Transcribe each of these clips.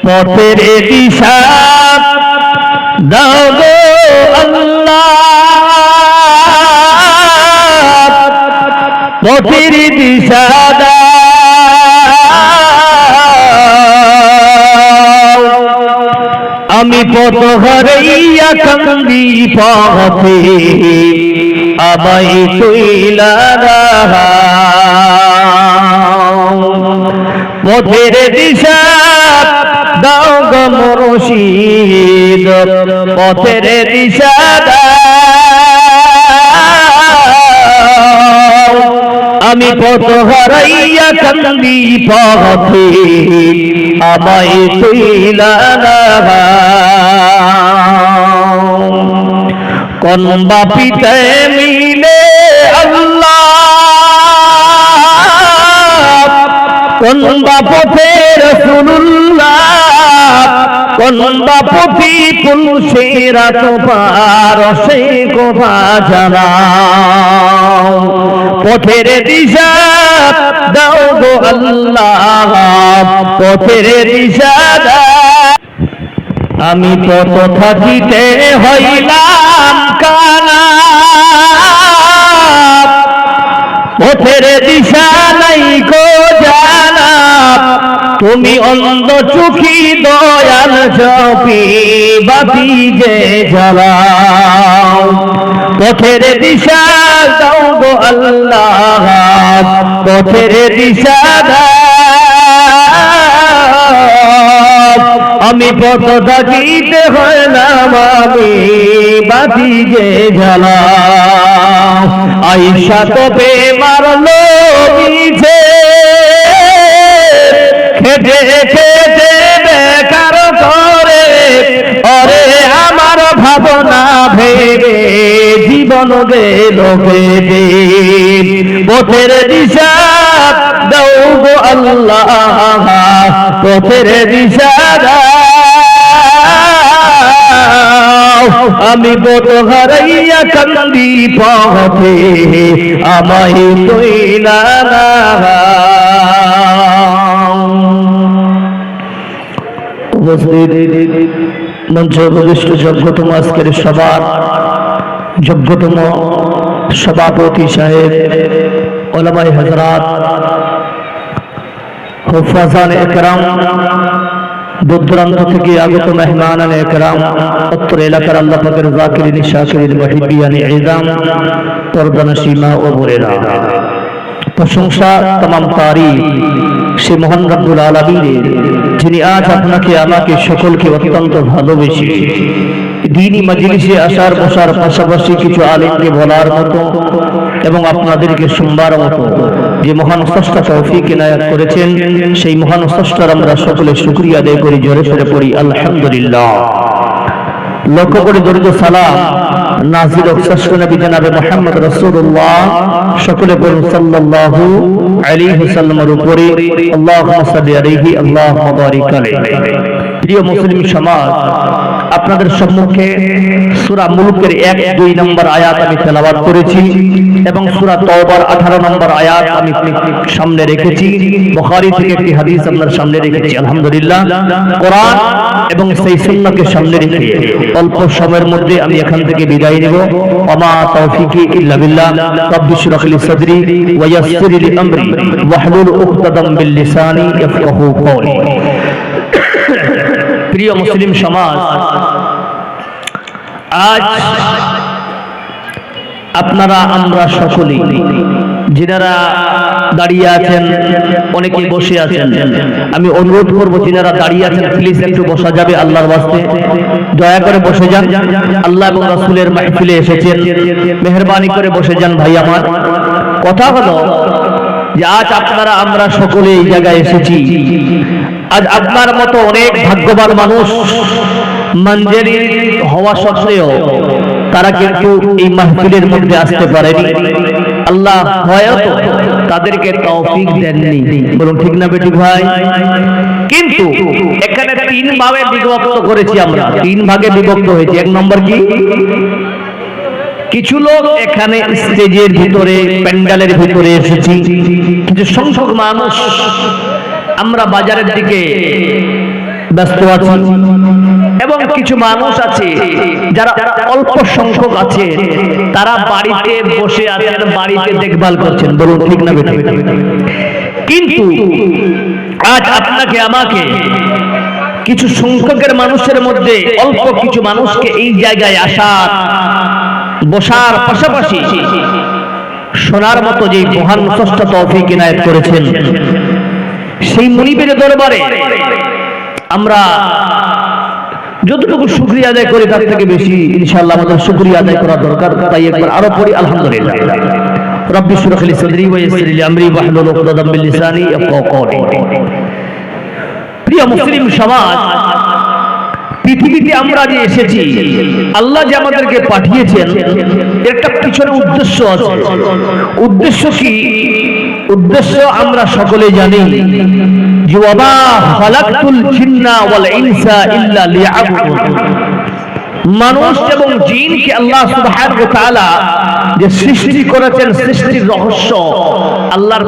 পথের দিশা দাও গো আল্লাহ, পথের দিশা দাও। আমি পথ হারাইয়া কান্দি পথে, আমায় তুইলা দাও। পথের দিশা দাও গো মুর্শিদ, পথের দিশা দাও। আমি পথ হারাইয়া কান্দি পথে, আমায় তুইলা দাও। কোন বাপিতে মিলে আল্লাহ, কোন বাপতে রাসূলুল্লাহ, কোন বাপতি পুলসেরা তো পার সে কোভা জানাও। পথের দিশা দাও গো আল্লাহ, পথের দিশা দাও। আমি পথ থাকিতে হইলাম কানা, পথের দিশা নাই গো জানা। তুমি অন্ধ চোখি দয়াল জপি বাতি যে জ্বালাও। পথের দিশা দাও গো আল্লাহ, পথের দিশা দাও। আমি পথ থাকিতে হইলাম আমি বাতি যে জ্বালাও। আইসা তবে মারলো মিছে, খেটে খেটে বেকার করে, ওরে আমার ভাবনা ভেবে জীবন গেল কেটে। পথের দিশা দাও গো আল্লাহ, পথের দিশা দাও। আমি পথ হারাইয়া কান্দি পথে, আমায় তুইলা দাও। মঞ্চ উপবিষ্ট যোগ্যতম আজকের সবার যোগ্যতম সভাপতি সাহেব, ওলামায়ে হযরত, হুফাজান একরাম, দূর দূরান্ত থেকে আগত মেহমানান একরাম, উত্তর এলাকার আল্লাহ পাকের যাকিরিন শাকিরিন মুহিব্বিয়ান ইজাম, পর্দানশী মা ও বোনেরা, প্রশংসা तमाम তারিফ সে মহান রব্বুল আলামিনের, যিনি আজ আপনাকে আমাকে সকলকে অত্যন্ত ভালোবেসে দ্বীনি মজলিসে আসার বসার পাশাপাশি কিছু আলেমকে বলার মতো এবং আপনাদেরকে শুনবার মতো যে মহান স্রষ্টা তৌফিক ইনায়াত করেছেন, সেই মহান স্রষ্টার আমরা সকলে শুকরিয়া আদায় করি, জোরে সোরে পড়ি আলহামদুলিল্লাহ। লক্ষ্য করে দরুদ সালাম নাযিল হোক শ্রেষ্ঠ নবী জনাবে মুহাম্মদ রাসূলুল্লাহ, সকলে বলুন সাল্লাল্লাহু আলাইহি ওয়াসাল্লামের উপরে। আল্লাহুম্মা সাল্লি আলাইহি, আল্লাহুম্মা বারিক আলাইহি। প্রিয় মুসলিম সমাজ, আপনাদের সম্মুখে সূরা মুলকের 1-2 নম্বর আয়াত আমি তেলাওয়াত করেছি এবং সূরা তওবার 18 নম্বর আয়াত আমি সামনে রেখেছি। বুখারী থেকে একটি হাদিস আপনার সামনে রেখেছি। আলহামদুলিল্লাহ, কোরআন এবং সেই সুন্নাহকে সামনে রেখে অল্প সময়ের মধ্যে আমি এখান থেকে বিদায় নেব। ওমা তাওফীকি ইল্লা বিল্লাহ। রব্বি ইশরাহ লি সাদরি ওয়া ইয়াসসির লি আমরি ওয়াহলুল উকতাদাম মিন লিসানি ইয়াফকাহু কওলি। প্রিয় মুসলিম সমাজ, আজ আপনারা আমরা সকলেই যিনারা দাঁড়িয়ে আছেন, অনেকে বসে আছেন, আমি অনুরোধ করব যিনারা দাঁড়িয়ে আছেন প্লিজ একটু বসা যাবে আল্লাহর ওয়াস্তে, দয়া করে বসে যান। আল্লাহ এবং রাসূলের মাহফিলে এসেছেন, মেহেরবানি করে বসে যান ভাই আমার। কথা হলো যে আজ আপনারা আমরা সকলে এই জায়গায় এসেছি, আজ আপনার মতো অনেক ভাগ্যবান মানুষ মঞ্জেরি হওয়া সত্ত্বেও তারা কিন্তু এই মাহফিলের মধ্যে আসতে পারেনি। আল্লাহ হয়তো তাদেরকে তৌফিক দেননি, বলুন ঠিক না বেটি ভাই? কিন্তু এখানে 3 ভাগে বিভক্ত করেছি আমরা, 3 ভাগে বিভক্ত হয়েছে। 1 নম্বর কি, কিছু লোক এখানে স্টেজের ভিতরে প্যান্ডেলের ভিতরে এসেছি, কিছু সংখ্যক মানুষ আমরা বাজারের দিকে ব্যস্ত আছি, এবং কিছু মানুষ আছে যারা অল্প সংখ্যক আছে, তারা বাড়িতে বসে আছেন, বাড়িতে দেখভাল করছেন। বলুন ঠিক না বেঠিক? কিন্তু আজ আপনাকে আমাকে কিছু সংখ্যকের মানুষের মধ্যে অল্প কিছু মানুষকে এই জায়গায় আসার, বসার পাশাপাশি শোনার মতো যে মহান স্রষ্টা তৌফিক ইনায়েত করেছেন, সেই মুনিবের দরবারে আমরা যতটুকু শুকরিয়া আদায় করি তার থেকে বেশি ইনশাআল্লাহ আমাদের শুকরিয়া আদায় করা দরকার। তাই একবার আরো পড়ি আলহামদুলিল্লাহ। রব্বি ইশরাহ লি সাদরি ওয়া ইয়াসসির লি আমরি ওয়াহলুল উকদাতাম মিন লিসানি ইয়াফকাহু কওলি। প্রিয় মুসলিম সমাজ, পৃথিবীতে আমরা যে এসেছি, আল্লাহ যে আমাদেরকে পাঠিয়েছেন, একটা পিছনে উদ্দেশ্য আছে। উদ্দেশ্য কি? উদ্দেশ্য আমরা সকলে জানি যে ওয়ামা খালাকতুল জিন্না ওয়াল ইনসা ইল্লা লিয়াবুদুন। মানুষ এবং জিনকে আল্লাহ সুবহানাহু ওয়া তাআলা যে সৃষ্টি করেছেন, সৃষ্টির রহস্য আল্লাহর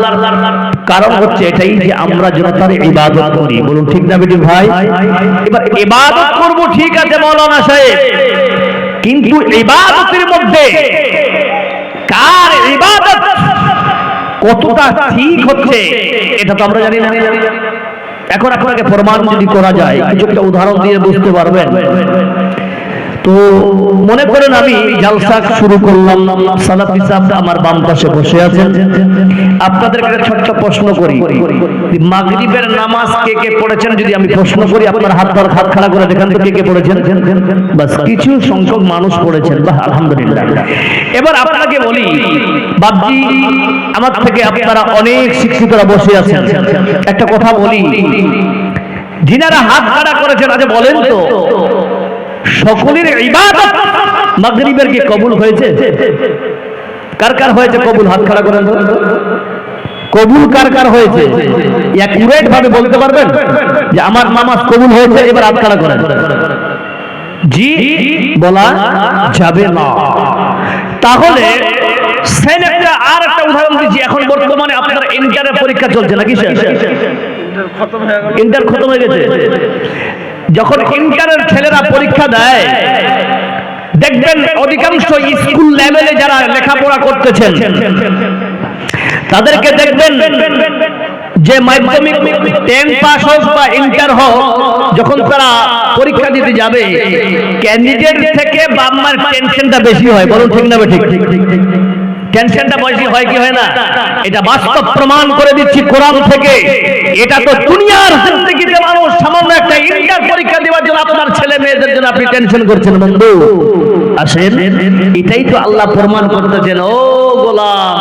কারণ হচ্ছে এটাই যে আমরা যেন তার ইবাদত করি। বলুন ঠিক না বেটি ভাই? এবার ইবাদত করব ঠিক আছে মাওলানা সাহেব, কিন্তু ইবাদতের মধ্যে কার ইবাদত কতটা ঠিক হচ্ছে এটা তো আমরা জানি না। এখন আপনাকে প্রমাণ যদি করা যায়, কিছু একটা উদাহরণ দিয়ে বুঝতে পারবেন। তো মনে করেন আমি জালসা শুরু করলাম, সালাফি সাহেব আমার বাম পাশে বসে আছেন। আপনাদেরকে একটা ছোট্ট প্রশ্ন করি, মাগরিবের নামাজ কে কে পড়েছেন? যদি আমি প্রশ্ন করি, আপনার হাত খাড়া করে দেখান তো কে কে পড়েছেন। বাস কিছু সংখ্যক মানুষ পড়েছেন, বাহ আলহামদুলিল্লাহ। এবার আপনাকে বলি বাবজি, আমার থেকে আপনারা অনেক শিক্ষিতরা বসে আছেন, একটা কথা বলি, যিনারা হাত খাড়া করেছেন আজ বলেন তো সকলের ইবাদত মাগরিবের কি কবুল হয়েছে? কার কার হয়েছে কবুল? হাত খাড়া করেন তো। কবুল কার কার হয়েছে? অ্যাকুরেট ভাবে বলতে পারবেন যে আমার নামাজ কবুল হয়েছে? এবার হাত খাড়া করেন। জি বলা যাবে না। তাহলে সেম একটা আর একটা উদাহরণ দিচ্ছি। এখন বর্তমানে আপনার ইন্টারের পরীক্ষা চলছে নাকি? ইন্টার খতম হয়ে গেছে। যখন ইন্টারের ছেলেরা পরীক্ষা দেয়, দেখবেন অধিকাংশ স্কুল লেভেলে যারা লেখাপড়া করতেছেন তাদেরকে দেখবেন যে মাধ্যমিক 10 পাস হোক বা ইন্টার হোক, যখন তারা পরীক্ষা দিতে যাবে, ক্যান্ডিডেট থেকে বাপ মার টেনশনটা বেশি হয়। বলুন ঠিক না ঠিক? টেনশনটা বেশি হয় কি হয় না? এটা বাস্তব প্রমাণ করে দিচ্ছি কোরআন থেকে। এটা তো দুনিয়ার জিন্দেগিতে মানুষ সামান্য একটা ইন্টার পরীক্ষা দেওয়ার জন্য আপনার ছেলে মেয়েদের জন্য আপনি টেনশন করছেন। বন্ধু আসেন, এটাই তো আল্লাহ প্রমাণ করতেছেন, ও গোলাম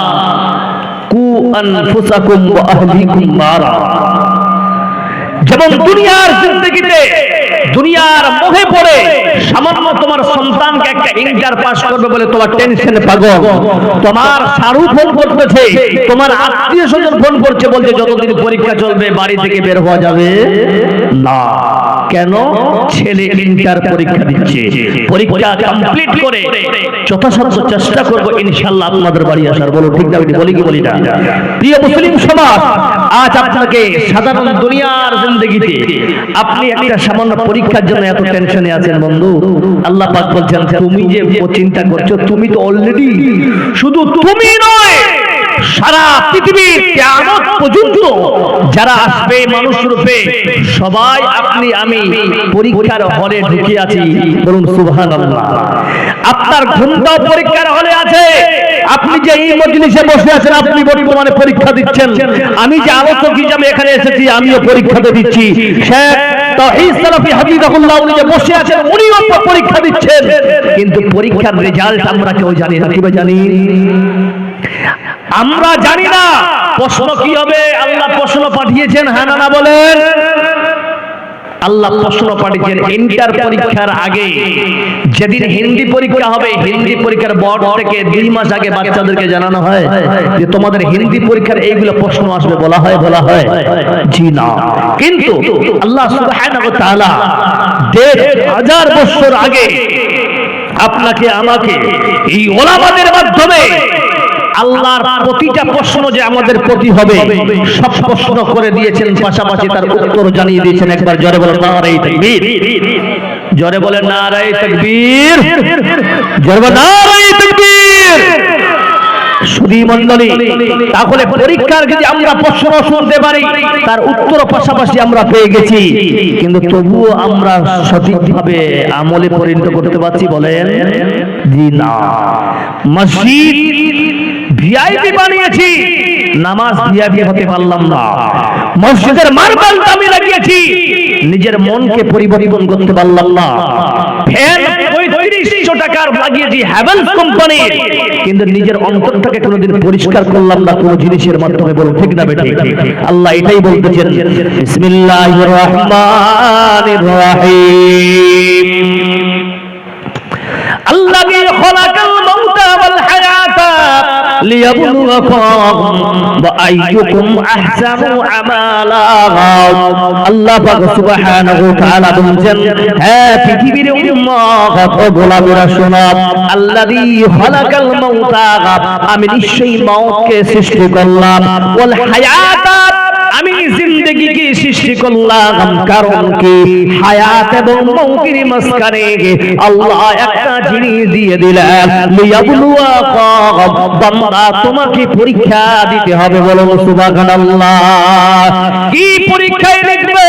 কু আনফুসাকুম ওয়া আহলিকুম নারা। যেমন দুনিয়ার জিন্দেগিতে দুনিয়ার মোহে পড়ে সামান্য তোমার সন্তানকে একটা ইন্টার পাস করবে বলে তোমার টেনশনে পাগল, তোমার সারু ফোন করতেছে, তোমার আত্মীয় স্বজন ফোন করছে, বলছে যতদিন পরীক্ষা চলবে বাড়ি থেকে বের হওয়া যাবে না। কেন? ছেলে ইন্টার পরীক্ষা দিচ্ছে। পরীক্ষা কমপ্লিট করে যথাসাধ্য চেষ্টা করব ইনশাআল্লাহ আপনাদের বাড়ি আসার। বলো ঠিক না? বলি কি বলি না? প্রিয় মুসলিম সমাজ, আজ আপনাকে সাধারণ দুনিয়ার জিন্দেগিতে আপনি একটা সামান্য পরীক্ষার জন্য এত টেনশনে আছেন বন্ধু। আল্লাহ পাক বলছেন তুমি যে চিন্তা করছো, তুমি তো অলরেডি, শুধু তুমি নয় সারা পৃথিবীর কিয়ামত পর্যন্ত যারা আসবে মানুষ রূপে সবাই আপনি আমি পরীক্ষার হলে ঢুকে আছি। বলুন সুবহানাল্লাহ। আপনার ঘুমটাও পরীক্ষার হলে আছে। আপনি যে এই মজলিসে বসে আছেন, আপনি বর্তমানে পরীক্ষা দিচ্ছেন। আমি যে আলোচক হিসেবে এখানে এসেছি, আমিও পরীক্ষাতে দিচ্ছি। শেখ তাওহীদ সালাফী হাফিজাহুল্লাহ উনি যে বসে আছেন, উনিও পরীক্ষা দিচ্ছেন। কিন্তু পরীক্ষার রেজাল্ট আমরা কেউ জানি না। কিভাবে জানি? আমরা জানি না প্রশ্ন কি হবে। আল্লাহ প্রশ্ন পাঠিয়েছেন, হ্যাঁ না বলেন? আল্লাহ প্রশ্ন পাঠিয়েছেন ইন্টার পরীক্ষার আগে। যেদিন হিন্দি পরীক্ষা হবে, হিন্দি পরীক্ষার বোর্ড থেকে 2 মাস আগে বাচ্চাদেরকে জানানো হয় যে তোমাদের হিন্দি পরীক্ষার এইগুলো প্রশ্ন আসবে। বলা হয়? জি না। কিন্তু আল্লাহ সুবহানাহু ওয়া তাআলা 1000 বছর আগে আপনাকে আমাকে এই ওলামাদের মাধ্যমে আল্লাহর প্রতিটা প্রশ্ন যে আমাদের প্রতি হবে সব প্রশ্ন করে দিয়েছেন, পাশাপাশি তার উত্তর জানিয়ে দিয়েছেন। একবার জোরে বলেন নারে তাকবীর, জোরে বলেন নারে তাকবীর, জোরে বলেন নারে তাকবীর। সুধী মণ্ডলী, তাহলে পরীক্ষার যদি আমরা প্রশ্ন শুনতে পারি তার উত্তর পাশাপাশি আমরা পেয়ে গেছি, কিন্তু তবুও আমরা সঠিকভাবে আমলে পরিণত করতে পারছি বলেন? জি না। মসজিদ ভিআইপি বানিয়েছি, নামাজ ভিআইপি হতে পারলাম না। মসজিদের মার্বেল দামি লাগিয়েছি, নিজের মনকে পরিবর্তন করতে পারলাম না। ফ্যান ৩৫০০ টাকার লাগিয়েছি হ্যাভেলস কোম্পানি, কিন্তু নিজের অন্তরটাকে কোনোদিন পরিষ্কার করলাম না কোন জিনিসের মাধ্যমে। বলো ঠিক না বেঠিক? আল্লাহ এটাই বলতেছেন, বিসমিল্লাহির রহমানির রহিম, আল্লাযী খালাকাল মাউতা ওয়াল হায়াতা লিয়াবলুয়াকুম ওয়া আইয়ুকুম আহসানু আমালা। আল্লাহ পাক সুবহানাহু ওয়া তাআলা বলেন, হে পৃথিবীর উম্মত ও গোলামেরা শোনো, আল্লাযী খালাকাল মাউতা, আমি নিশ্চয়ই মওতকে সৃষ্টি করলাম, ওয়াল হায়াতা, আমি জিন্দেগিকে সৃষ্টি করলাম। কারণ কি? হায়াত এবং মৌতের মাঝখানে আল্লাহ একটা জিনিস দিয়ে দিলেন, লিয়াবলুয়াকুম, বান্দা তোমাকে পরীক্ষা দিতে হবে। বলো সুবহানাল্লাহ। কি পরীক্ষায় লিখবে?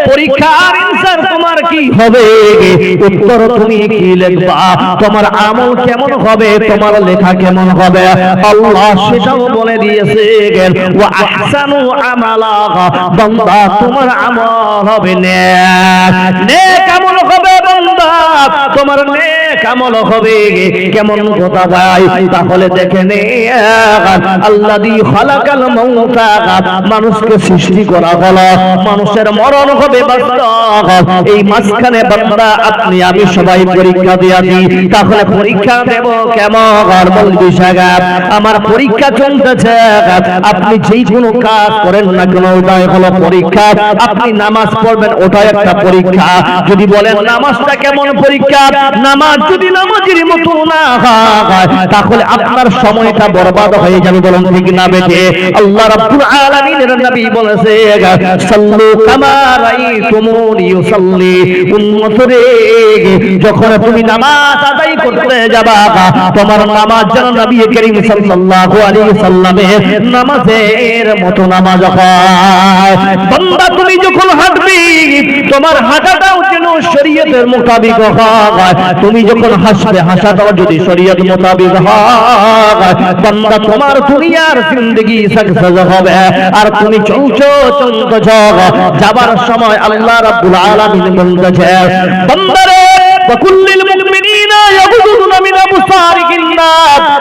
পরীক্ষার আনসার তোমার কি হবে? উত্তর তুমি কি লিখবা? তোমার আমল কেমন হবে? তোমার লেখা কেমন হবে? আল্লাহ সেটাও বলে দিয়েছে, ওয়া আহসানু আমালা, বান্দা তোমার আমল হবে নেক। নেক আমল হবে বান্দা, তোমার নেক আমল হবে। কেমন কথা ভাই? তাহলে দেখে নে, আল্লাযী খালাকাল মাউতা, মানুষকে সৃষ্টি করা হলো, মানুষের মরণ হবে বাস্তব। এই মাঝখানে বান্দা আপনি আমি সবাই পরীক্ষা দিয়া দিই। তাহলে পরীক্ষা দেব কেমন? বলবি সাহেব আমার পরীক্ষা চলতেছে, আপনি যেই কোনো কাজ করেন না কেন ওটাই হলো পরীক্ষা। আপনি নামাজ পড়বেন, ওটাই একটা পরীক্ষা। যদি বলেন নামাজটা কেমন পরীক্ষা? নামাজ যদি নামাজের মতো না হয় তাহলে আপনার সময়টা বরবাদ হয়ে যাবে। বলুন ঠিক না বেঠে? আল্লাহ রাব্বুল আলামিনের নবী বলেছে, সাল্লু কামা রাআইতুমুনি ইউসাল্লি। উম্মত রে, যখন তুমি নামাজ আদায় করতে যাবা, তোমার নামাজ যেন নবী করিম সাল্লাল্লাহু আলাইহি সাল্লামের নামাজের মতো নামাজ হয়। বান্দা তুমি যখন হাঁটবি, তোমার হাঁটাটাও যেন শরীয়তের মোতাবিক হয়। তুমি যখন হাসবে, হাসাটাও যদি শরীয়ত মোতাবিক হয়, বান্দা তোমার দুনিয়ার জিন্দেগি সাকসেস হবে। আর তুমি চলছো যাবার সময় আল্লাহ রাব্বুল আলামিন বলতেছে, বান্দারে ওয়াকুল্লিল মুমিনিনা ইয়াগুযুনা মিন আবসারিহিম।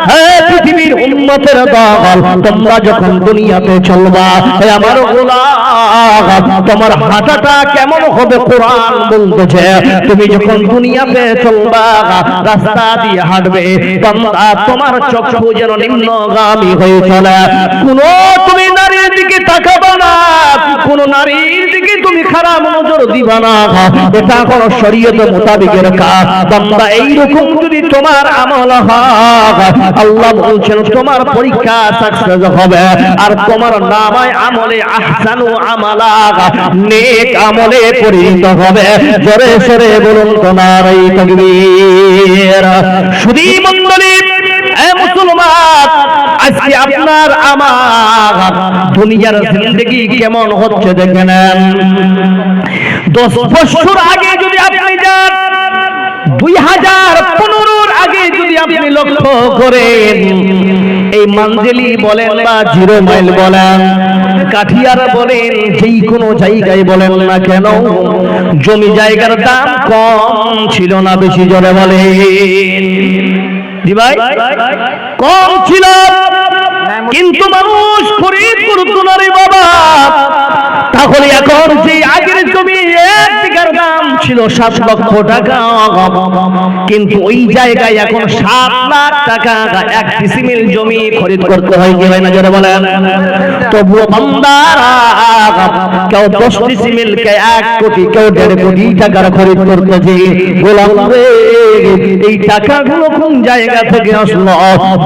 হে পৃথিবীর উম্মতের দল, তোমরা যখন দুনিয়াতে চলবা, হে আমার গোলাম, তোমার হাঁটাটা কেমন হবে? কোরআন বলতেছে, তুমি যখন দুনিয়াতে চলবা, রাস্তা দিয়ে হাঁটবে, বান্দা তোমার চক্ষু যেন নিম্নগামী হয়ে চলে। কোনো তুমি নারীর দিকে তাকাবা না, কোন নারীর দিকে তুমি খারাপ নজর দিবা না। এটা কোনো শরীয়ত মোতাবিকের কাজ। বান্দা এইরকম যদি তোমার আমল হয়, আল্লাহ বলছেন তোমার পরীক্ষা সাকসেস হবে। আর তোমার নামায় আমলে আহসানু আমালা, নেক আমলে পরিণত হবে। জোরে সরে বলুন তো নারে তাকবীর। সুধী মণ্ডলী, এ মুসলমান, আজকে আপনার আমার দুনিয়ার জিন্দেগি কেমন হচ্ছে দেখে নেন। 10 বছর আগে যদি আপনি যান, 2015 আগে যদি আপনি লক্ষ্য করেন, এই মানজেলি বলেন বা 0 মাইল বলেন, কাঠিয়ার বলেন, যেই কোনো জায়গায় বলেন না কেন, জমি জায়গার দাম কম ছিল না বেশি? জোরে বলেন জি ভাই, কম ছিল, কিন্তু মানুষ খরিদ করতো না রে বাবা। তাহলে এখন যে আগের জমি 1 বিঘার দাম ছিল 7 লক্ষ টাকা, কিন্তু ওই জায়গায় এখন 7 লাখ টাকা এক ডিসিমিল জমি খরিদ করতে হয় কি হয় না জোরে বলেন। তবুও বান্দারা কেউ 10 ডিসিমিল, কে 1 কোটি, কেউ 1.5 কোটি টাকার খরিদ করতেছে। গোলাম রে, এই টাকাগুলো কোন জায়গা থেকে আসলো?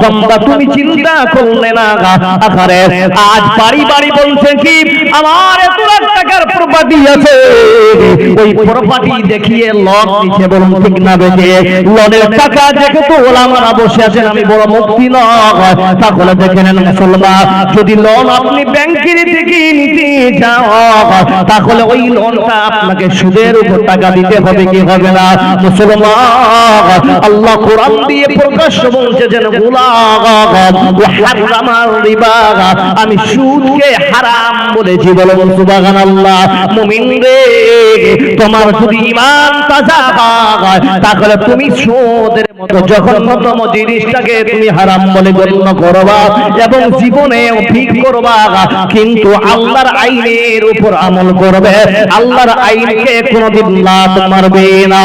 বান্দা তুমি চিন্তা করলে না? আখারে আজ বাড়ি বাড়ি বলছে কি আমার এত লাখ টাকার প্রপার্টি আছে, ওই প্রপার্টি দেখিয়ে লোন নিচে বলুন ঠিক না বেঁচে লোনের টাকা দেখে তো ওলামারা বসে আছেন আমি বড় মুক্তি নয়। তাহলে দেখে নেন মুসলমান, যদি লোন আপনি ব্যাংকের থেকে নিতে যাও তাহলে ওই লোনটা আপনাকে সুদের উপর টাকা দিতে হবে কি হবে না? মুসলমান, আল্লাহ কোরআন দিয়ে প্রকাশ্য বলছে যেন আমি সুদকে হারাম বলেছি, বলুন সুবহানাল্লাহ। মুমিন রে, তোমার যদি ঈমান তাজা হয় তাহলে তুমি সুদের মতো জঘন্যতম জিনিসটাকে তুমি হারাম বলে গণ্য করবা এবং জীবনে ঠিক করবা, কিন্তু আল্লাহর আইনের উপর আমল করবে, আল্লাহর আইনকে কোনোদিন লাত মারবে না।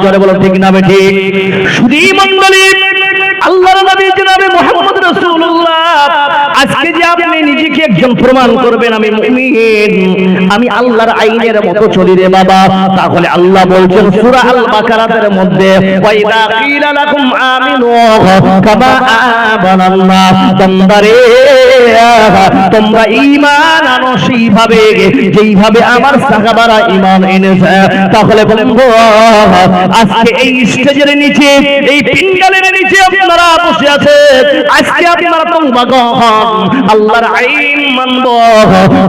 জোরে বলো ঠিক না বেঠিক? সুধী মণ্ডলী, আল্লাহর নবী জনাবে মুহাম্মদ রাসূলুল্লাহ, আজকে যে আপনি নিজেকে একজন প্রমাণ করবেন আমি মুমিন, আমি আল্লাহর আইনের মতো চলি রে বাবা, তাহলে আল্লাহ বলছেন সূরা আল বাকারাতের মধ্যে ওয়াইদা কিলা লাকুম আমিনু কামা আমানান নাস, তোমরা তোমরা ঈমান আনো সেইভাবে যেইভাবে আমার সাহাবারা ঈমান এনেছে। তাহলে বলবো আজকে এই স্টেজের নিচে, এই পিঙ্গালের নিচে আপনারা বসে আছেন, আজকে আপনারা তওবা করেন, আল্লাহর আইন মানব।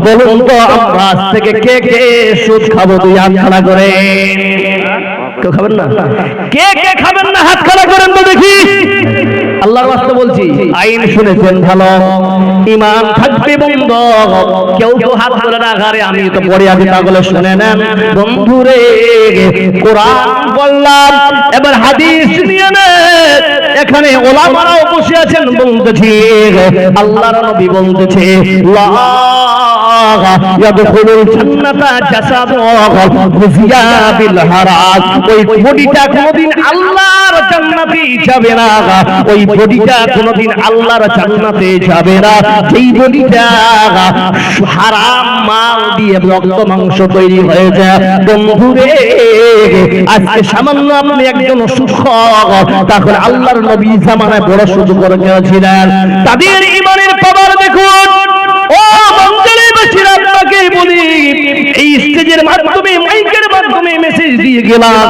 বলুন তো আমরা আজ থেকে কে কে সুদ খাবো? দুই হাত খাড়া করেন। কেউ খাবেন না? কে কে খাবেন না হাত খাড়া করেন তো দেখি। আল্লাহর ওয়াস্তে বলছি, আইন শুনেছেন ভালো, ঈমান থাকবে বন্ধ। কেউ কেউ হাত ধরে না, আরে আমি তো পড়ে আছি, তাহলে শুনে নেন বন্ধুরে, কোরআন বললাম এবার হাদিস নিয়ে নেন। এখানে ওলামারাও বসে আছেন, বলতেছি আল্লাহর নবী বলতেছে লা ইয়াদখুলুল জান্নাতা জাসাদুহু গুজিয়া বিল হারাম, ওই বডিটা কোনদিন আল্লাহর জান্নাতে যাবে না, ওই বডিটা কোনদিন আল্লাহর জান্নাতে যাবে না যেই বডিটা হারাম মাল দিয়ে রক্ত মাংস তৈরি হয়েছে। বন্ধুরে, আজকে সামান্য আপনি একজন অসুস্থ, তাহলে আল্লাহর নবী জামানায় বড় সুযোগ করে গিয়েছিলেন, তাদের ঈমানের পাওয়ার দেখুন। ও বান্দারে বাছিরা, আপনাকে বলি এই স্টেজের মাধ্যমে, মাইকের মাধ্যমে মেসেজ দিয়ে গেলাম,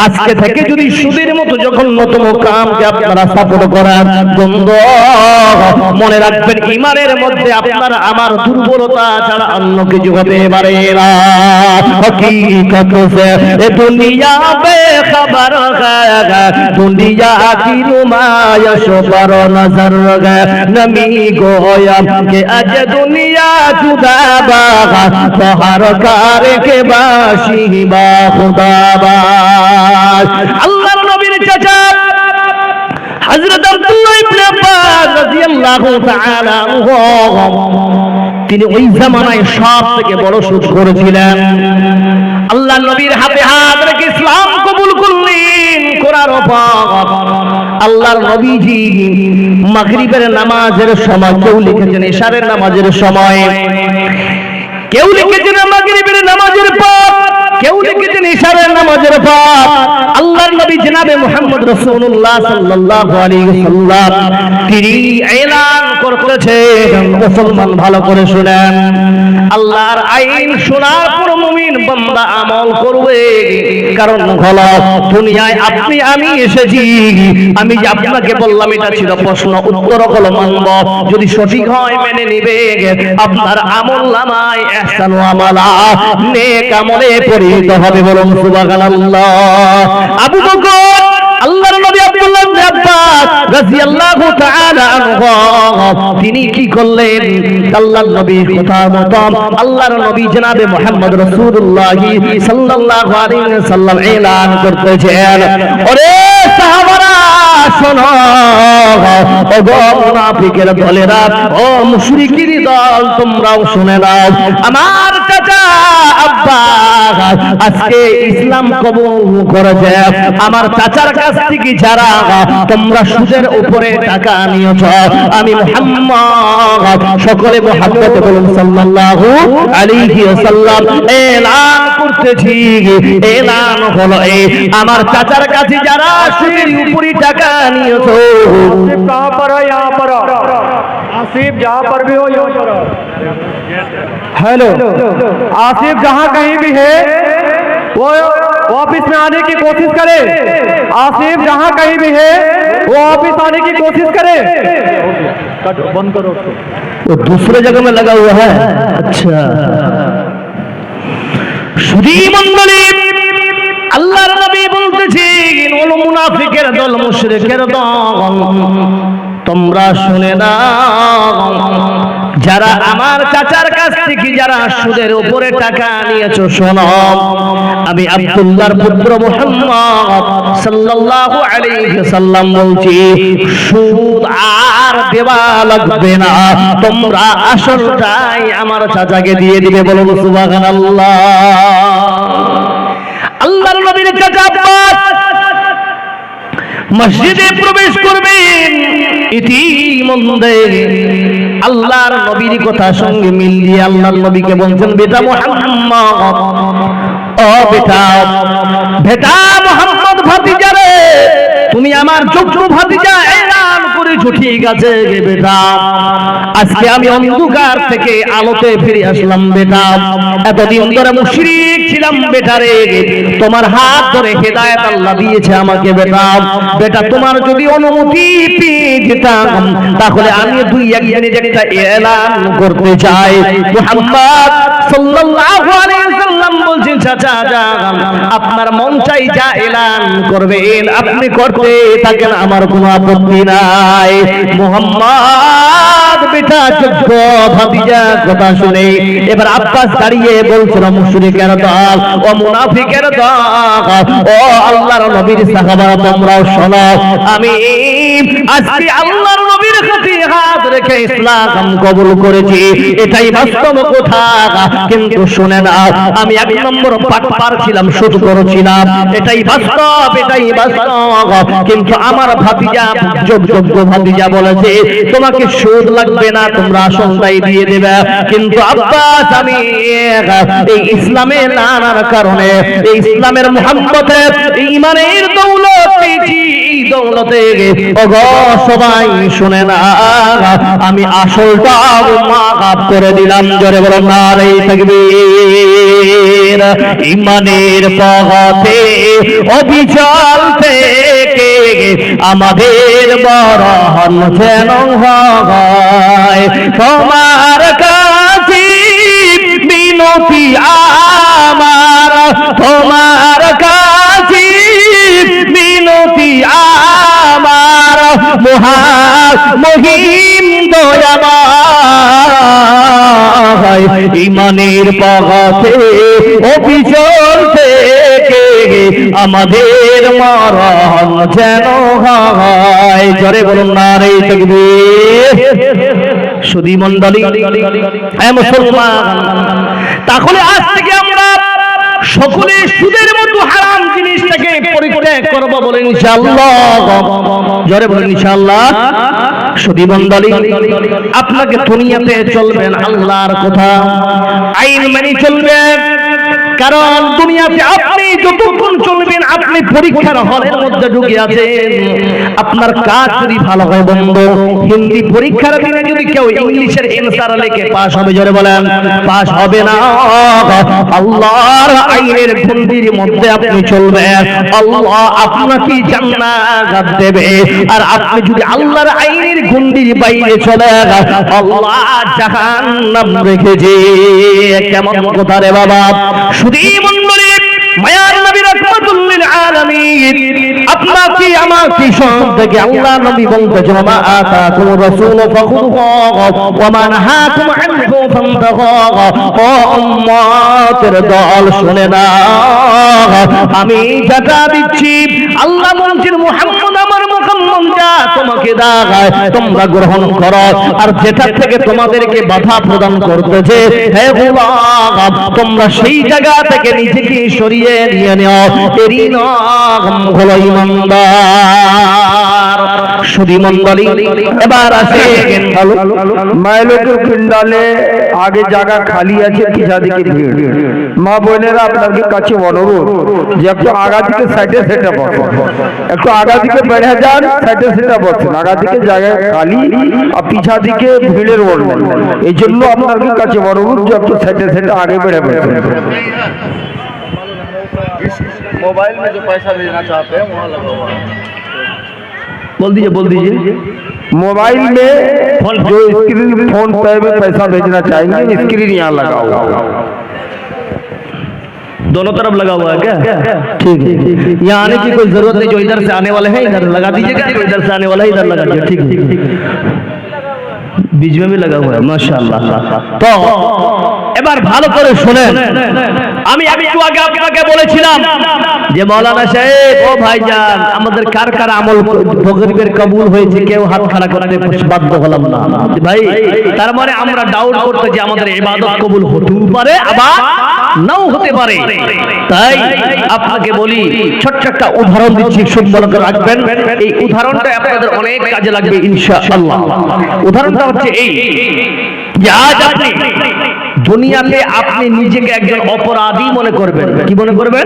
আজকে থেকে যদি সুদের মতো জঘন্যতম কামকে আপনারা সাপোর্ট করেন, বন্ধু মনে রাখবেন ঈমানের মধ্যে আপনার আমার দুর্বলতা ছাড়া অন্য কিছু হতে পারে না। হकीकत से दुनिया बेखबर है, दुनिया की नुमाइश पर नजर है, नमी गोया के अज दुनिया जुदा बागा, बहर कार के बाशी बा खुदाबाज। अल्लाह नबीर चाचा हजरत अब्दुल्लाह इब्ने अब्बास রাদিয়াল্লাহু তাআলা আনহু, তিনি ওই জামানায় সব থেকে বড় সুদ করেছিলেন। আল্লাহ নবীর হাতে হাত রেখে ইসলাম কবুল করলেন করার পর আল্লাহর নবীজি মাগরিবের নামাজের সময়, কেউ লিখেছেন ইশারের নামাজের সময়, কেউ লিখেছেন মাগরিবের নামাজের পর, কেউ লিখেছেন ইশারের নামাজের পর, আল্লাহর নবী জনাবে মুহাম্মদ রাসূলুল্লাহ সাল্লাল্লাহু আলাইহি ওয়াসাল্লাম তিনি এলান করতেছেন, মুসলমান ভালো করে শুনেন, আল্লাহর আইন শোনার পর মুমিন বান্দা আমল করবে। কারণ হলো দুনিয়ায় আপনি আমি এসেছি, আমি যে আপনাকে বললাম এটা ছিল প্রশ্ন, উত্তর হলো মানব, যদি সঠিক হয় মেনে নিবে, আপনার আমলনামায় ইহসান ওয়া আমালা নেক আমলে পরিণত হবে, বলুন সুবহানাল্লাহ। আবু বকর, আল্লাহর নবী আব্দুল্লাহ ইবনে আব্বাস রাদিয়াল্লাহু তাআলা আনহু, তিনি কি করলেন? আল্লাহর নবীর কথা মতো আল্লাহর নবী জনাবে মুহাম্মদ রাসূলুল্লাহ সাল্লাল্লাহু আলাইহি ওয়াসাল্লাম এলান করতেছেন, ওরে সাহাবারা শোনো, ও গো মুনাফিকের দলেরা, ও মুশরিকির দল, তোমরাও শুনে নাও, আমার চাচা আব্বাস আজকে ইসলাম কবুল করেছে, আমার চাচার কাছ থেকে যারা তোমরা সুদের উপরে টাকা নিয়েছ, আমি মুহাম্মদ, সকলে মুহাম্মদে বলুন সাল্লাল্লাহু আলাইহি ওয়াসাল্লাম, এলান করতেছি, এলান হলো এই আমার চাচার কাছে যারা সুদের উপরে টাকা নিয়েছ। कहाँ पर है? यहाँ पर आसिफ जहाँ पर भी हो यहाँ पर। हेलो आसिफ जहाँ कहीं भी है वो ऑफिस में आने की कोशिश करे। आसिफ जहाँ कहीं भी है वो ऑफिस आने की कोशिश करे। बंद करो उसको। वो दूसरे जगह में लगा हुआ है। अच्छा সুধী মণ্ডলী, আল্লাহর নবী বলতেছেন ওল মুনাফিকের দল, মুশরিকের দল, তোমরা শুনে নাও, যারা আমার চাচার কাছ থেকে যারা সুদের উপরে টাকা নিয়েছো, শোনো, আমি আব্দুল্লাহর পুত্র মুহাম্মদ সাল্লাল্লাহু আলাইহি সাল্লাম বলছি, সুদ আর দেওয়া লাগবে না, তোমরা আসলটাই আমার চাচাকে দিয়ে দিবে। বলুন সুবহানাল্লাহ। আল্লাহর নবীর চাচা আব্বাস মসজিদে প্রবেশ করবেন, ইতিমধ্যে আল্লাহর নবীর কথা সঙ্গে মিল দিয়ে আল্লাহর নবীকে বলছেন, বেটা মুহাম্মদ, ও বেটা, বেটা মুহাম্মদ ভাতিজা রে, তুমি আমার যোগ্য ভাতিজা, এলান করেছো, ঠিক আছে বেটা, আজকে আমি অন্ধকার থেকে আলোতে ফিরে আসলাম বেটা, এতদিন ধরে মুশরিক ছিলাম বেটা রে, তোমার হাত ধরে হেদায়েত আল্লাহ দিয়েছে আমাকে বেটা, বেটা তোমার যদি অনুমতি পেয়ে যেতাম তাহলে আমি দুই একদিনে একটা এলান করতে চাই। মুহাম্মদ সাল্লাল্লাহু আলাইহি ওয়াসাল্লাম বলছেন, চাচা যান, আপনার মন চাই যা এলান করবেন আপনি করতে থাকেন, আমার কোনো আপত্তি নাই। মুহাম্মদ বেটা যোগ্য ভাতিজা কথা শুনে এবার আব্বাস দাঁড়িয়ে বলছিল, মুশরিকের দল ও মুনাফিকের দল, ও আল্লাহর নবীর সাহাবারা, তোমরাও শোনো, আমি আজকে আল্লাহর নবীর কাছে হাত রেখে ইসলাম কবুল করেছি, এটাই বাস্তব কথা, কিন্তু শুনে না, আমি এক নম্বর পাটপার ছিলাম, সুদ করেছিলাম, এটাই বাস্তব, এটাই বাস্তব, কিন্তু আমার ভাতিজা যোগ্য ভাতিজা বলেছে তোমাকে সুদ লাগবে না, তোমরা আসলটাই দিয়ে দেবে। কিন্তু আব্বাস আমি এই ইসলামে না আনার কারণে, এই ইসলামের মুহাম্মতে, ঈমানের দৌলত পেয়েছি, এই দৌলতে ওগো সবাই শুনে না, আমি আসলটা মাফ করে দিলাম। জোরে বলো নারে তাকবীর। ঈমানের পথে অবিচল থেকে আমাদের বরণ যেন হয়, তোমার কাছে বিনতি আমার, তোমার কাছে বিনতি আমার, মহিম দয়াময়, ঈমানের পথে অবিচল থেকে আমাদের মরণ যেন হয়। জোরে বলুন নারে তাকবীর। সুধী মণ্ডলী, মুসলমান, তাহলে আজ থেকে আমরা সকলে সুদের মতো হারাম জিনিসটাকে পরিত্যাগ করব, বলেন ইনশাআল্লাহ। জোরে বলেন ইনশাআল্লাহ। সুধী মণ্ডলী, আপনাকে দুনিয়াতে চলবেন আল্লাহর কথা, আইন মেনে চলবেন, কারণ দুনিয়াতে আপনি যতক্ষণ চলবেন আপনি পরীক্ষার হলের মধ্যে ঢুকে আছেন। আপনার কাজ যদি ভালো হয় বন্ধু, হিন্দি পরীক্ষার দিনে যদি কেউ ইংলিশের অ্যানসার লিখে পাস হবে, জোরে বলেন, পাস হবে না। আল্লাহর আইনের গণ্ডির মধ্যে আপনি চলবেন, আল্লাহ আপনাকে জান্নাত দেবে। আর আপনি যদি আল্লাহর আইনের গণ্ডির বাইরে চলে যান, আল্লাহ জাহান্নাম রেখেছে। কেমন কথা রে বাবা। সুধী মণ্ডলী, মায়ার নবী রাহমাতুল লিল আলামিন, আপনাকে আমাকে সব থেকে আল্লাহ নবী বলতেছেন, মা আতাকুম রাসূল ফাখুযুহু ওয়া মা নাহাকুম আনহু ফান্তাহু। ও উম্মতের দল শুনে না, আমি যেটা দিচ্ছি, আল্লাহ বলছেন মুহাম্মদ আমার মুহাম্মদ যা তোমাকে দেয় তোমরা গ্রহণ করো, আর যেটা থেকে তোমাদেরকে বাধা প্রদান করতেছে হে গোলাম তোমরা সেই জায়গা থেকে নিজেকে সরিয়ে নিয়ে নাও। এরই নাম হলো ইমানদার। সুধী মণ্ডলী, এবার আসেন মাইলোকের পিন্ডালে আগে জায়গা খালি আছে, পিছা দিকে ভিড়। মা বোনেরা আপনাদের কাছে অনুরোধ যে একটু আগা দিকে সাইডে সেটা বসেন, একটু আগা দিকে বেড়ে যান, সাইডে সেটা বসেন। আগা দিকে জায়গা খালি আর পিছা দিকে ভিড়ের বলবেন। এই জন্য আপনাদের কাছে অনুরোধ যে একটু সাইডে সেটা আগে বেড়ে বসেন। मोबाइल में जो पैसा भेजना चाहते हैं वहाँ लगा हुआ है। बोल दीजिए मोबाइल में जो स्क्रीन फोन पे में पैसा भेजना चाहेंगे स्क्रीन यहाँ लगा हुआ है। दोनों तरफ लगा हुआ है क्या? ठीक है, यहाँ आने की कोई जरूरत नहीं। जो इधर से आने वाले हैं इधर लगा दीजिएगा, जो इधर से आने वाला है इधर लगा दीजिए। ठीक है, बीच में भी लगा हुआ है माशाআল্লাহ। তো এবার ভালো করে শুনেন, আমি একটু আগে আপনাকে বলেছিলাম যে মাওলানা সাহেব ও ভাইজান আমাদের কার কার আমল গরিবের কবুল হয়েছে, কেউ হাত খাড়া করতে বাধ্য হলাম না। ভাই তার মানে আমরা ডাউট করতে যে আমাদের ইবাদত কবুল হতেও পারে আবার নাও হতে পারে। তাই আপনাকে বলি ছোট্ট একটা উদাহরণ দিচ্ছি, সুন্দর করে রাখবেন। এই উদাহরণটা আপনাদের অনেক কাজে লাগবে ইনশাআল্লাহ। উদাহরণটা হচ্ছে এই যে আজ আপনি দুনিয়াতে আপনি নিজেকে একজন অপরাধী মনে করবেন। কি মনে করবেন?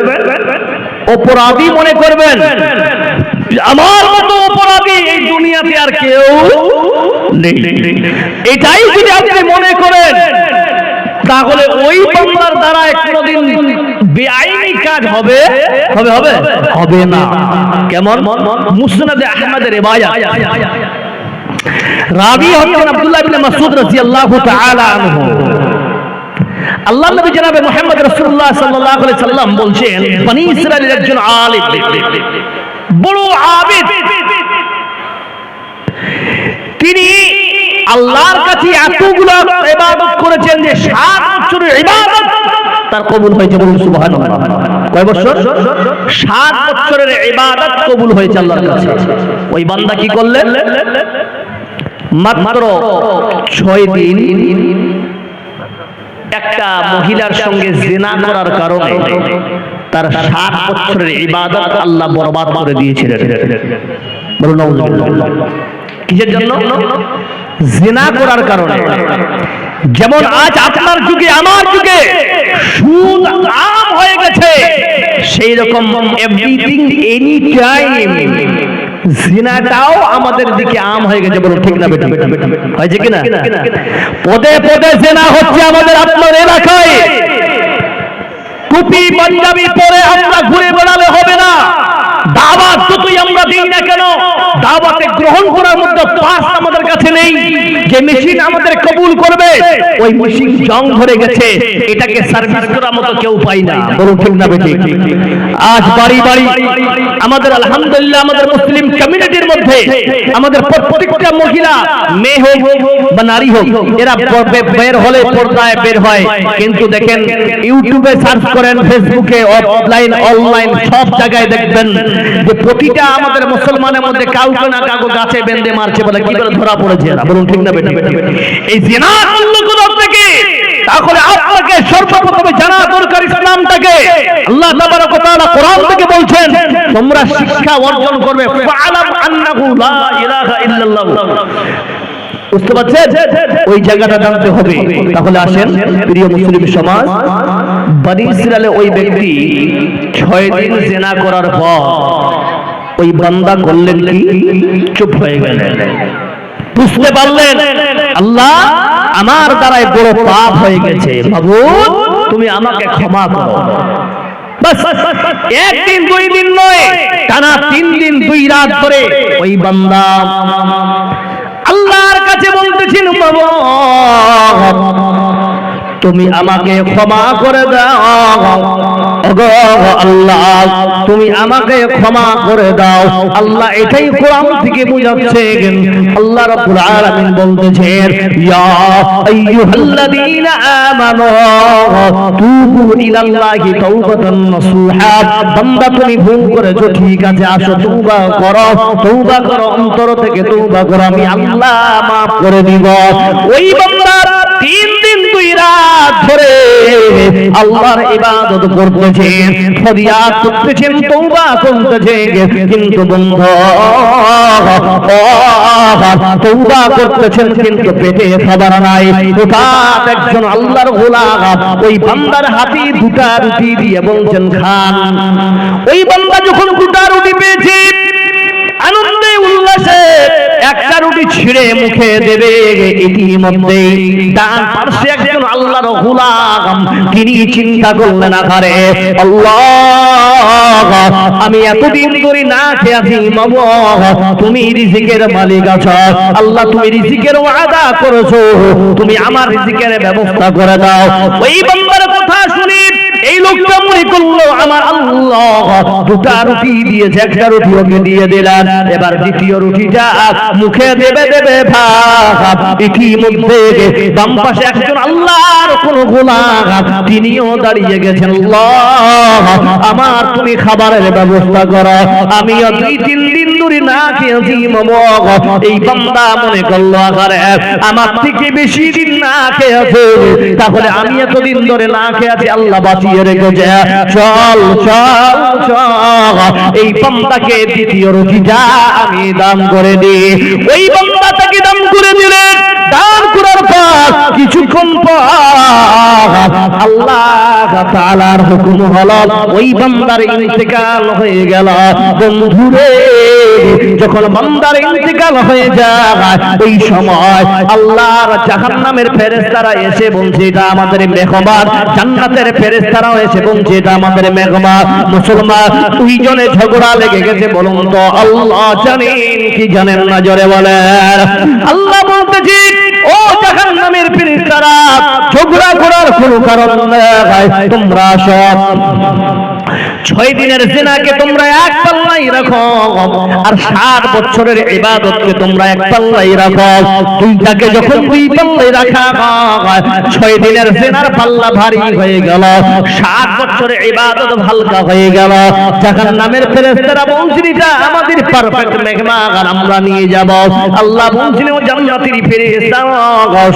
অপরাধী মনে করবেন। আমার মতো অপরাধী এই দুনিয়াতে আর কেউ নেই। এটাই যদি আপনি মনে করেন তাহলে ওই বান্দার দ্বারা কোনদিন বেআইনি কাজ হবে না। কেমন? মুসনাদে আহমদের রিওয়ায়াত, রাবি হচ্ছেন আব্দুল্লাহ ইবনে মাসউদ রাদিয়াল্লাহু তাআলা আনহু। আল্লাহ নবী জনাবে মুহাম্মদ রাসূলুল্লাহ সাল্লাল্লাহু আলাইহি সাল্লাম বলছেন বনি ইসরাইলের একজন আলিম, বড় আবিদ, তিনি আল্লাহর কাছে এতগুলো ইবাদত করেছেন যে 7 বছরের ইবাদত তার কবুল হয়েছে। বলুন সুবহানাল্লাহ। কয় বছর? 7 বছরের ইবাদত কবুল হয়েছে আল্লাহর কাছে। ওই বান্দা কি করলেন? মাত্র 6 দিন একটা মহিলার সঙ্গে জিনা করার কারণে তার 7 বছরের ইবাদত আল্লাহ বরবাদ করে দিয়েছিলেন। বলুন নাউযুবিল্লাহ। কিসের জন্য? জিনা করার কারণে। যেমন আজ আপনার যুগে আমার যুগে সুদ আম হয়ে গেছে, সেই রকম এভরিথিং এনি টাইম জিনাটাও আমাদের দিকে আম হয়ে গেছে। বলুন ঠিক না বেটা? হয়েছে কিনা? পদে পদে জিনা হচ্ছে আমাদের আপনার এলাকায়। টুপি পাঞ্জাবি পরে আমরা ঘুরে বেড়ালে হবে না। দাওয়াত যতই আমরা দিই না কেন, দাওয়াতে গ্রহণ করার মধ্যে পাস আমাদের কাছে নেই। যে মেশিন আমাদের কবুল করবে ওই মেশিন জং ধরে গেছে, এটাকে সার্ভিস করার মতো কেউ পাই না। বলুন ঠিক না বেঠিক? আজ বাড়ি বাড়ি আমাদের আলহামদুলিল্লাহ আমাদের মুসলিম কমিউনিটির মধ্যে আমাদের প্রত্যেকটা মহিলা, মেয়ে হোক বা নারী হোক, এরা বের হলে পর্দায় বের হয়। কিন্তু দেখেন ইউটিউবে সার্চ করেন, ফেসবুকে, অফলাইন অনলাইন সব জায়গায় দেখবেন যে প্রতিটা আমাদের মুসলমানের মধ্যে কাউকে না কাউকে গাছে বেঁধে মারছে বলে কি করে ধরা পড়েছে এরা। বলুন ঠিক না বেটা? এই জিনা আল্লাহ থেকে তাহলে আপনাকে সর্বপ্রথমে জানা দরকার ইসলামটাকে। আল্লাহ তাবারক ওয়া তাআলা কোরআন থেকে বলছেন তোমরা শিক্ষা অর্জন করবে, ফাআলাম আন্নাহু লা ইলাহা ইল্লাল্লাহ। বুঝতে পারছেন? ওই জায়গাটা জানতে হবে। তাহলে আসেন প্রিয় মুসলিম সমাজ, বনি ইসরায়েলে ওই ব্যক্তি 6 দিন জিনা করার পর ওই বান্দা করলেন কি? চুপ হয়ে গেলেন। বুঝতে পারলেন আল্লাহ আমার দ্বারাই বড় পাপ হয়ে গেছে, মাবুদ তুমি আমাকে ক্ষমা করো। বাস একদিন 2 দিন নয়, টানা 3 দিন 2 রাত ধরে ওই বান্দা আল্লাহর কাছে বলতেছেন মাবুদ তুমি আমাকে ক্ষমা করে দাও, ওগো আল্লাহ তুমি আমাকে ক্ষমা করে দাও। আল্লাহ এটাই কোরআন থেকে বোঝাচ্ছে। আল্লাহ রাব্বুল আলামিন বলতেছেন ইয়া আইয়ুহাল্লাযীনা আমানু তুবু ইলাল্লাহি তাওবাতান নাসুহা। বান্দা তুমি ভুল করেছো, ঠিক আছে, আসো তওবা করো, অন্তর থেকে তওবা করো, আমি আল্লাহ মাফ করে দিব। ওই বান্দা 3 দিন 2 রাত ধরে আল্লাহর ইবাদত করতেছেন, ফরিয়াদ করতেছেন, তওবা করতেছেন, কিন্তু বন্ধু তওবা করতেছেন কিন্তু পেটে খাবার নাই। হঠাৎ একজন আল্লাহর গোলাম ওই বান্দার হাতে 2টা রুটি দিয়ে বলছেন খান। ওই বান্দা যখন 2টা রুটি পেয়েছে আনন্দে উল্লাসে একটা রুটি ছিঁড়ে মুখে দেবে, ইতিমধ্যে ডান পাশে একজন আল্লাহর গোলাম তিনি চিন্তা করলেন আরে আল্লাহ আমি এতদিন ধরে না খেয়ে আছি, বাবা তুমি রিজিকের মালিক আছো, আল্লাহ তুমি রিজিকের ওয়াদা করেছো, তুমি আমার রিজিকের ব্যবস্থা করে দাও। ওই বান্দার কথা শুনি এই লোকটা মনে করলো আমার আল্লাহ 2টা রুটি দিয়েছে, একটা রুটি ওকে দিয়ে দিলেন, এবার দ্বিতীয় রুটিটা মুখে দেবে ভাব। ইতিমধ্যে বাম পাশে একজন আল্লাহর কোন গোলাম তিনিও দাঁড়িয়ে গেছেন, আল্লাহ আমার তুমি খাবারের ব্যবস্থা করো, আমিও 2-3 দিন ধরে না খেয়েছি। এই বান্দা মনে করলো আরে আমার থেকে বেশি দিন না খেয়েছে, তাহলে আমি এতদিন ধরে না খেয়েছি, আল্লাহ বাঁচিয়ে রেখেছে, চল চল চল এই বান্দাকে দ্বিতীয় রুটিটা আমি দান করে দিই। ওই বান্দা তাকে দান করে দিলেন। দান করার পর কিছুক্ষণ পর আল্লাহ তাআলার হুকুম হলো ওই বান্দার ইন্তেকাল হয়ে গেল। বন্ধুরে যখন বান্দার ইন্তেকাল হয়ে যায় এই সময় আল্লাহর জাহান্নামের ফেরেশতারা এসে বলছে এটা আমাদের মেহমান, জান্নাতের ফেরেশতারাও এসে বলছে এটা আমাদের মেহমান। মুসলমান 2 জনে ঝগড়া লেগে গেছে, বলুন তো আল্লাহ জানেন কি জানেন না, জোরে বলেন। আল্লাহ বলতেছে ও জাহান্নামের ফেরেশতারা ঝগড়া করার কোনো কারণ নেই, তোমরা সব 6 দিনের জিনাকে তোমরা এক পাল্লাই রাখো, আর 60 বছরের ইবাদতকে তোমরা এক পাল্লাই রাখো। দুইটাকে যখন 2 পাল্লাই রাখা হয় 6 দিনের জিনার পাল্লা ভারী হয়ে গেল, 60 বছরের ইবাদত হালকা হয়ে গেল। জাহান্নামের ফেরেশতারা বলছেন এটা আমাদের পারফেক্ট মেহমান, আমরা নিয়ে যাব। আল্লাহ বলছেন ও জান্নাতের ফেরেশতারা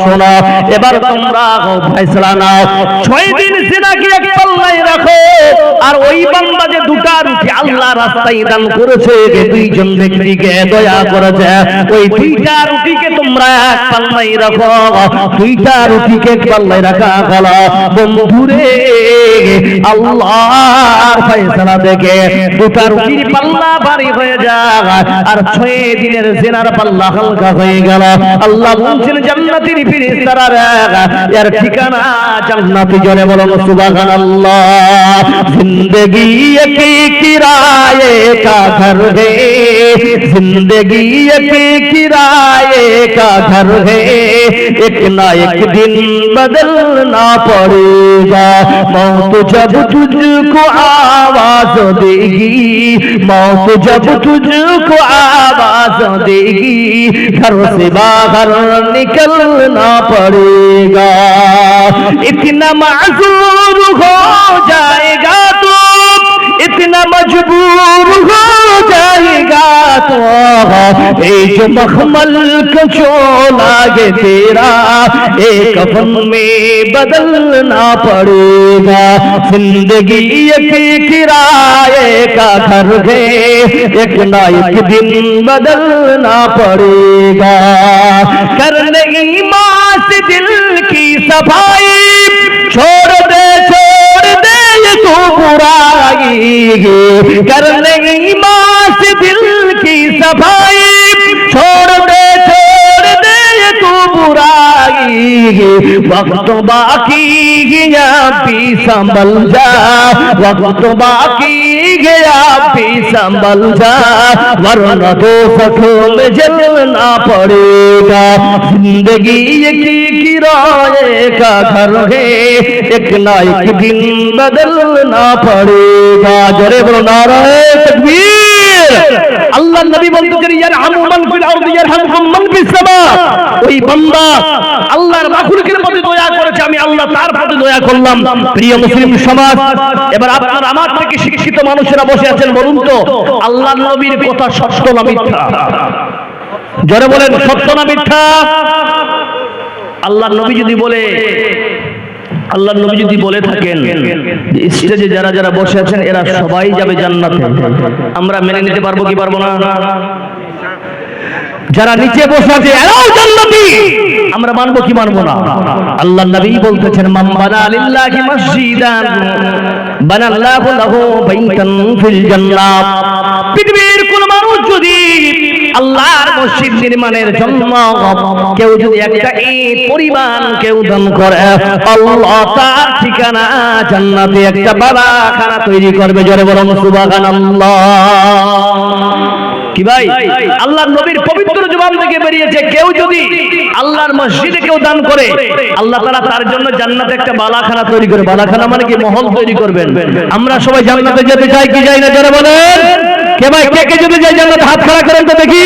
শোনো, এবার তোমরা ফয়সালা নাও, 6 দিন জিনাকে এক পাল্লাই রাখো, আর ওই বান্দা যে 2টা রুটি আল্লাহ রাস্তায় দান করেছে, 2 জন ব্যক্তিকে দয়া করেছে, ওই 2টা রুটিকে তোমরা এক পাল্লাই রাখো। 2টা রুটিকে এক পাল্লাই রাখা গেল। বন্ধুরে আল্লাহর ফয়সালা দেখে 2টা রুটির পাল্লা ভারী হয়ে যায়, আর 6 দিনের জিনার পাল্লা হালকা হয়ে গেল। আল্লাহ বলছেন জান্নাতের ফেরেশতারা এর ঠিকানা জান্নাতে, জোরে বলুন সুবহানাল্লাহ। जिंदगी एक किराए का घर है, जिंदगी एक किराए का घर है, एक ना एक दिन बदलना पड़ेगा। मौत जब तुझको आवाज देगी, मौत जब तुझको आवाज देगी, घर से बाहर निकलना पड़ेगा। इतना माजूर हो जाएगा तो, इतना मजबूर हो जाएगा तो, ये जो मखमल का चोला है तेरा एक कफन में बदलना पड़ेगा। जिंदगी एक किराए का घर है, एक ना एक दिन बदलना पड़ेगा। करने ईमान से दिल की सफाई, छोड़ दे तो बुराई, करने ईमान से दिल की सफाई, छोड़ दे तू बुराई, वक्त बाकी गया भी संभल जा, वक्त बाकी गया भी संभल जा, वरना दोज़ख में जलना पड़ेगा। जिंदगी की किराए का घर है, एक ना एक दिन बदलना पड़ेगा। जोरे बोलो नारे तकबीर। আল্লাহ নবী বলতেছেন ইয়ারহামু মান ফিল আরদি ইয়ারহামুকুম মান ফিস সামা। ওই বান্দা আল্লাহর মাখলুকের প্রতি দয়া করেছে, আমি আল্লাহ তার প্রতি দয়া করলাম। প্রিয় মুসলিম সমাজ, এবার আপনার আমার থেকে শিক্ষিত মানুষেরা বসে আছেন, বলুন তো আল্লাহর নবীর কথা সত্য না মিথ্যা? জোরে বলেন, সত্য না মিথ্যা? আল্লাহর নবী যদি বলে, আল্লাহর নবী যদি বলে থাকেন যে স্টেজে যারা যারা বসে আছেন এরা সবাই যাবে জান্নাতে, আমরা মেনে নিতে পারবো কি পারবো না? যারা নিচে বসে আছে এরাও জান্নাতি, আমরা মানবো কি মানবো না? আল্লাহর নবী বলতেছেন মান বানা লিল্লাহি মসজিদান বানাল্লাহু লাহু বাইতান ফিল জান্নাত। পৃথিবীর কোন মানুষ যদি আল্লাহর মসজিদ নির্মাণের জন্য কেউ যদি একটা ইট পরিমাণ কেউ দান করে, আল্লাহ তার ঠিকানা জান্নাতে একটা বালাখানা তৈরি করবে। জোরে বলুন সুবহানাল্লাহ। কি ভাই, আল্লাহর নবীর পবিত্র জবান থেকে বেরিয়েছে, কেউ যদি আল্লাহর মসজিদে কেউ দান করে, আল্লাহ তাআলা তার জন্য জান্নাতে একটা বালাখানা তৈরি করে। বালাখানা মানে কি? মহল তৈরি করবেন। আমরা সবাই জান্নাতে যেতে চাই কি যাই না? জোরে বলেন। কে ভাই, কে কে যেতে চাই জান্নাতে? হাত খাড়া করেন তো দেখি।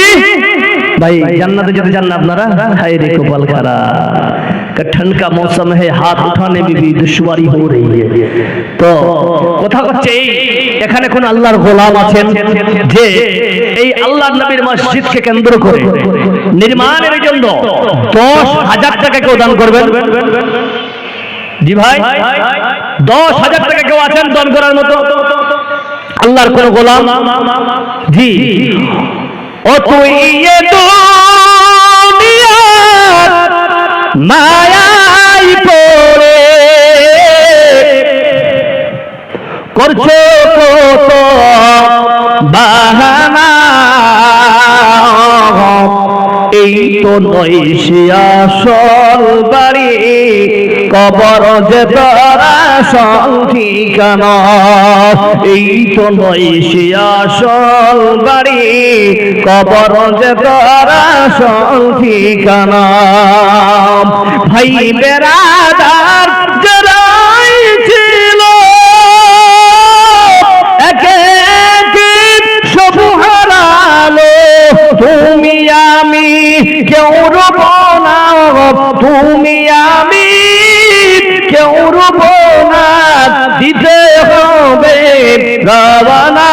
भाई जन्नत যেতে চান না আপনারা? हाय रे कपाल खराब, ठंड का मौसम है, हाथ उठाने में भी दुश्वारी हो रही है। तो কথা হচ্ছে এখানে কোন আল্লাহর গোলাম আছেন যে এই আল্লাহর নবীর মসজিদকে কেন্দ্র করে নির্মাণের জন্য 10,000 টাকা কেউ দান করবেন? জি ভাই, 10,000 টাকা কেউ আছেন দান করার মতো? আল্লাহর কোন গোলাম? জি। ও তুই ये दुनिया মায়াই পড়ে করছো কত বাহানা, এই তো নয় সে আসল বাড়ি, কবর যে তোর আসল ঠিকানা। এই তো নয় সে আসল বাড়ি, কবর যে তোর আসল ঠিকানা। ভাই বেরাদার যারাই ছিল একে একে সব হারালো, তুমি আমি কেউ রব না, তুমি আমি কেউ রব না, দিতে হবে রওনা।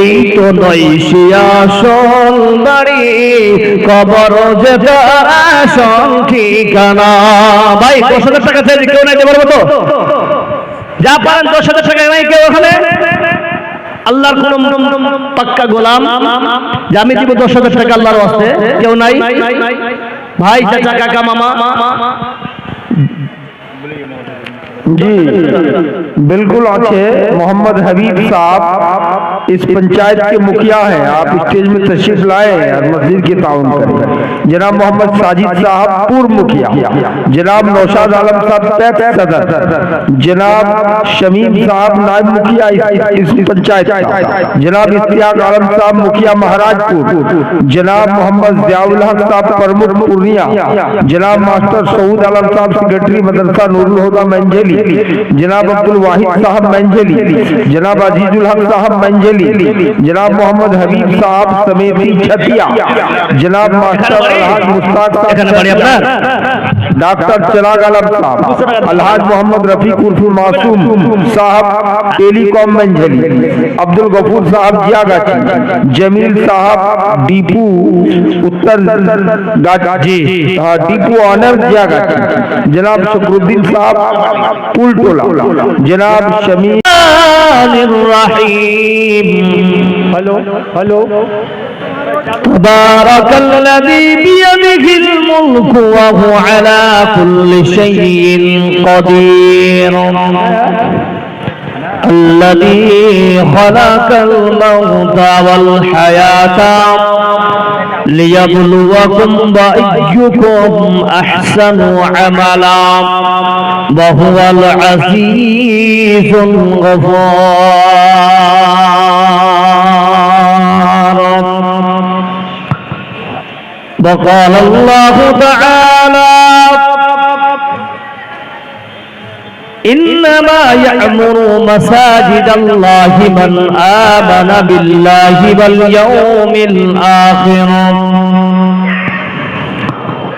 এই তো নয় সে আসল বাড়ি, কবর যে তার আসল ঠিকানা। ভাই 10,000 টাকা চাইলে কেউ নাইতে পারবো তো? যা পারেন 10,000 টাকা নাই কেউ ওখানে? আল্লাহর কোন পাক্কা গোলাম যে আমি দিব 10,000 টাকা আল্লাহর ওয়াস্তে? কেউ নাই? ভাই, চাচা, কাকা, মামা? जी बिल्कुल अच्छे। मोहम्मद हबीब साहब इस पंचायत के मुखिया हैं, आप स्टेज में तशरीफ लाए और मस्जिद की ताउन करें। जनाब मोहम्मद साजिद साहब पूर्व मुखिया, जनाब नौशाद आलम साहब पैक्स सदर, जनाब शमीम साहब नायब मुखिया इस पंचायत, जनाब इश्तियाक आलम साहब मुखिया महाराजपुर, जनाब मोहम्मद जियाउल हक साहब प्रमुख पूर्णिया, जनाब मास्टर सऊद आलम साहब सेक्रेटरी मदरसा नूरुल हुदा मंझेली, जनाब अब्दुल वाहिद साहब मंझेली, जनाब अजीजुल हक साहब मंझेली, जनाब मोहम्मद हबीब साहब समेती छतिया, जनाब मास्टर अलहाज मुश्ताक साहब, डॉक्टर चिराग आलम साहब, अलहाज मोहम्मद रफीक उर्फ मासूम साहब टेलीकॉम मंझेली, अब्दुल गफूर साहब जियागाची, जमील साहब डीपू उत्तर जी डीपू ऑनर जियागाची, जनाब शकरुद्दीन साहब पुलटोला, जनाब शमीर रहीम। Hello hello. तबारकल्लज़ी बियदिहिल मुल्कु व हुवा अला कुल्लि शैइन क़दीर, الذي خلق الموت والحياة ليبلوكم أيكم أحسن عملا وهو العزيز الغفار. وقال الله تعالى إنما يعمر مساجد الله من آمن بالله واليوم الآخر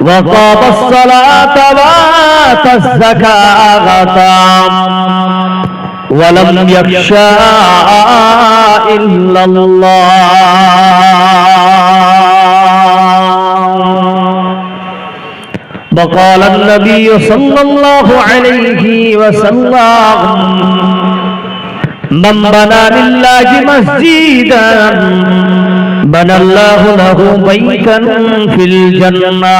وقام الصلاة وآتى الزكاة ولم يخشى إلا الله. وقال النبي صلى الله عليه وسلم من بنى لله مسجدا بنى الله له بيتا في الجنة.